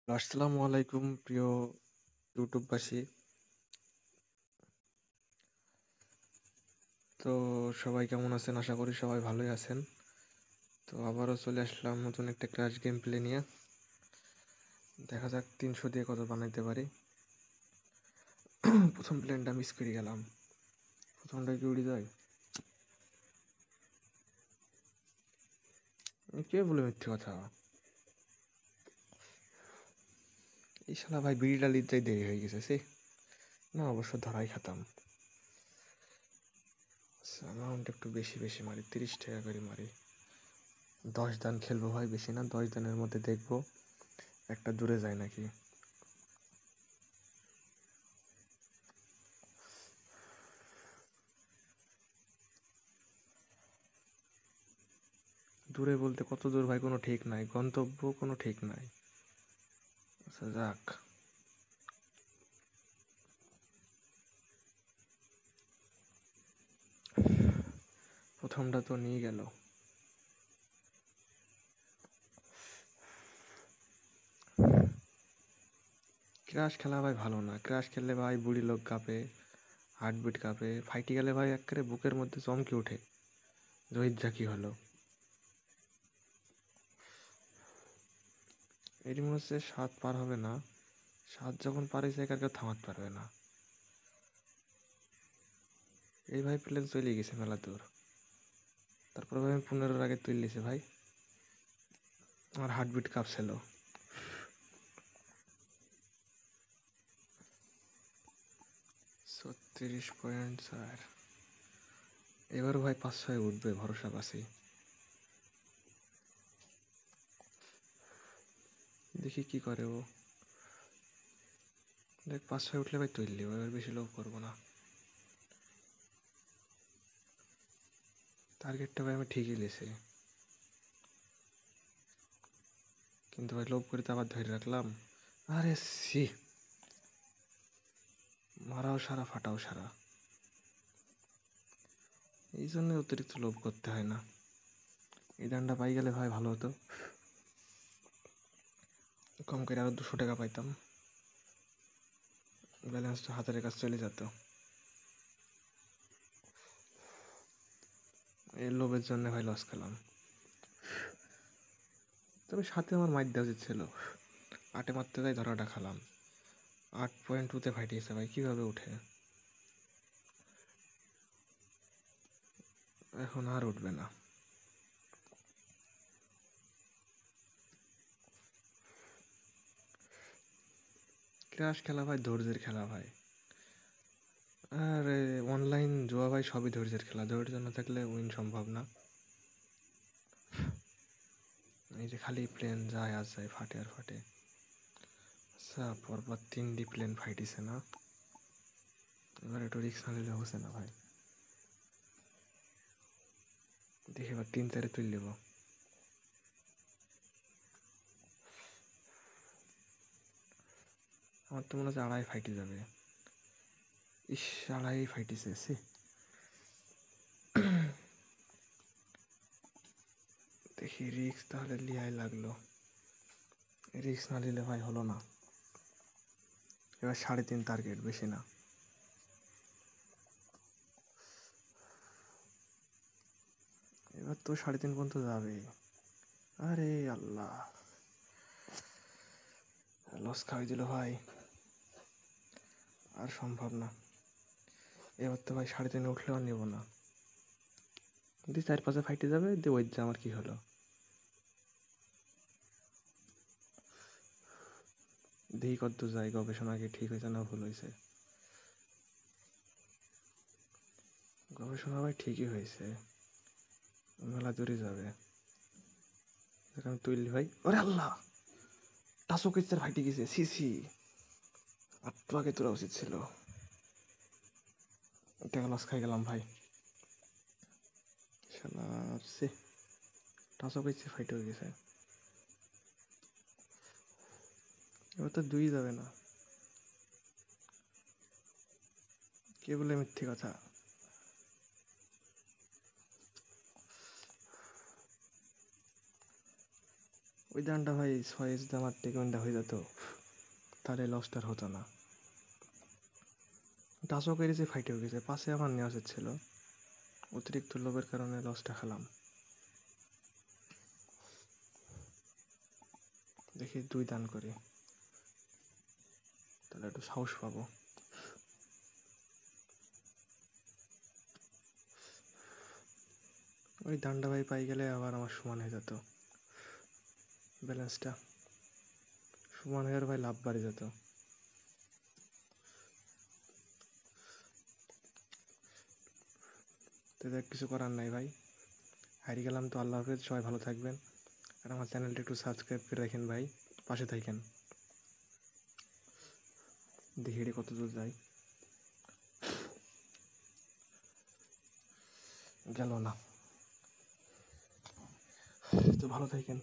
আসসালামু আলাইকুম প্রিয় ইউটিউববাসী। তো সবাই কেমন আছেন? আশা করি সবাই ভালোই আছেন। তো আবারও চলে আসলাম নতুন একটা ক্র্যাশ গেম প্লে নিয়ে। দেখা যাক 300 দিয়ে কত বানাইতে পারি। প্রথম প্লেনটা মিস করে গেলাম। প্রথমটা কি উড়ে যায়? কে বলে মিথ্যে কথা? এই শালা ভাই বিড়িটা লিতে দেরি হয়ে গেছে সে। না অবশ্য ধরাই খাতাম। অ্যামাউন্ট একটু বেশি বেশি মারি, 30 টাকা করে মারি। 10 দান খেলবো ভাই, বেশি না। 10 দানের মধ্যে দেখবো একটা দূরে যায় নাকি। দূরে বলতে কত দূর ভাই কোনো ঠিক নাই, গন্তব্য কোনো ঠিক নাই। আচ্ছা যাক, প্রথমটা তো নিয়ে গেল। ক্রাশ খেলা ভাই ভালো না। ক্রাশ খেললে ভাই বুড়ি লোক কাঁপে, হার্টবিট কাঁপে। ফাইটে গেলে ভাই একেবারে বুকের মধ্যে চমকে ওঠে, জয়িত্রা কি হলো। এটি মনে হচ্ছে 7 পার হবে না। 7 যখন পার হয়েছে একে কেউ থামাতে পারবে না। এই ভাই প্লেন চলে গেছে মেলা দূর। তারপরে ভাই আমি 15-র আগে তুললিছে ভাই। আমার হার্টবিট কাঁপছিল। 36.4। এবার ভাই 5-6 উঠবে, ভরসা পাচ্ছি। দেখি কি করে ও। দেখ 5-6 উঠলে ভাই তুললি, এবার বেশি লোভ করবো না। টার্গেটটা ভাই আমি ঠিকই লিছি, কিন্তু ভাই লোভ করে তো আবার ধরে রাখলাম। আরে সি, মারাও সারা ফাটাও সারা। এই জন্য অতিরিক্ত লোভ করতে হয় না। এই দানটা পাই গেলে ভাই ভালো হতো, কম করে আরো 200 টাকা পাইতাম। ব্যালেন্স তো হাতের কাছে চলে যেত। এই লোভের জন্য ভাই লস খেলাম। তবে সাথে আমার মাইর দেওয়া উচিত ছিল। 8-এ মারতে যাই ধরাটা খালাম। 8.2-তে ফাইটিয়েছে ভাই, কিভাবে উঠে। এখন আর উঠবে না। ক্রাশ খেলা ভাই ধৈর্যের খেলা ভাই। আর অনলাইন জুয়া ভাই সবই ধৈর্যের খেলা। ধৈর্য না থাকলে উইন সম্ভব না। এই যে খালি প্লেন যায় আর যায়, ফাটে আর ফাটে। আচ্ছা পরপর 3ডি প্লেন ফাইটিছে না, এবার একটু রিক্স না নিলে হচ্ছে না ভাই। দেখি এবার 3-4-এ তুলে নেবো। আমার তো মনে হচ্ছে 2.5 ফাইটে যাবে। ইস, 2.5 ফাইটিছে সে। দেখি রিক্স তাহলে লিয়াই লাগলো। রিক্স না নিলে ভাই হলো না। এবার 3.5 টার্গেট, বেশি না। এবার তো 3.5 পর্যন্ত যাবে। আরে আল্লাহ, লস খাওয়াই দিল ভাই। আর সম্ভব না। এবার তো ভাই 3.5 উঠলেও আর নেবো না। দিয়ে 4-5-এ ফাইটে যাবে, দিয়ে ওই যে আমার কি হলো। দেখি কত যায়, গবেষণা কি ঠিক হয়েছে না ভুল হয়েছে। গবেষণা ভাই ঠিকই হয়েছে, মেলা দূরে যাবে। এখন তুললি ভাই, ওরে আল্লাহ, টাসো কেচার ফাইটে গেছে সি সি। আর তো আগে তোলা উচিত ছিল। টাকা লস খাই গেলাম ভাই। শালা সে, টাসো কেচার ফাইট হয়ে গেছে। এবার তো 2 যাবে না। কে বলে মিথ্যে কথা। ওই দানটা ভাই 6 যদি আমার টেকমেন্টটা হয়ে যেত তাহলে লসটার হতো না। টাচও কেড়েছে, ফাইটেও গেছে, পাশে আমার নেওয়া উচিত ছিল, অতিরিক্ত লোভের কারণে লসটা খেলাম। দেখি 2 দান করি, তাহলে একটু সাহস পাবো। ওই দানটা ভাই পাই গেলে আবার আমার সমান হয়ে যেত, ব্যালেন্সটা সমান হয়ে ভাই লাভ বাড়ে যেত। তো দেখ কিছু করার নাই ভাই, হারিয়ে গেলাম তো। আল্লাহ হাফেজ, সবাই ভালো থাকবেন, আর আমার চ্যানেলটা একটু সাবস্ক্রাইব করে রাখেন ভাই, পাশে থাকেন। দেখি এটা কত দূর যায়, গেল না। তো ভালো থাকেন।